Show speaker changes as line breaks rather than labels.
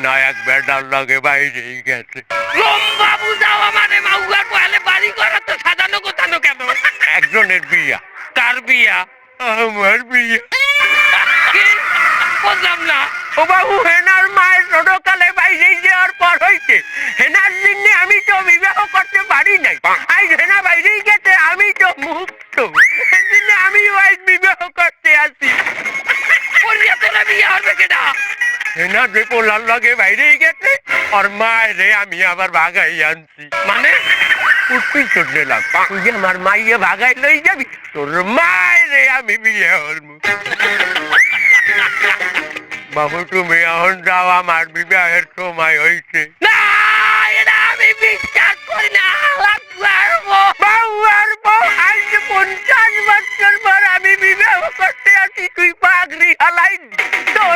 না এক বেটার লগে বাইরেই গেছে।
লম্বা বুঝাও আমারে মাউয়ার পয়ালে বাড়ি করা তো সাজানো গোছানো কেন?
একজনের বিয়া।
কার বিয়া?
আমার বিয়া।
কি? বুঝলাম না।
ও বাবু, হেনার মায়ের ছোটকালে বাইরে যাওয়ার পর হইছে, হেনার জন্য আমি তো বিবাহ করতে পারি নাই। আজ হেনা বাইরেই গেছে, আমি তো মুক্ত, সেজন্য আমি আজ বিবাহ করতে আসি।
করিয়া তোরা বিয়া হবে কেডা?
হেনা যে পোলার লগে বাইরেই গেছে, ওর মায়েরে আমি আবার ভাগাই আনছি।
মানে
উঠবি তোর নিলাম, তুই যে আমার মাইয়ে ভাগাই লই যাবি, তোর মায়েরে আমি বিয়ে করবো। বাবু তুমি এখন যাও, আমার বিবাহের সময় হয়েছে।
না, এটা আমি বিশ্বাস করি না।
বাউয়ার বউ, আজ 50 বছর পর আমি বিবাহ করতে আসি, তুই পাগড়ি হালাই। তোর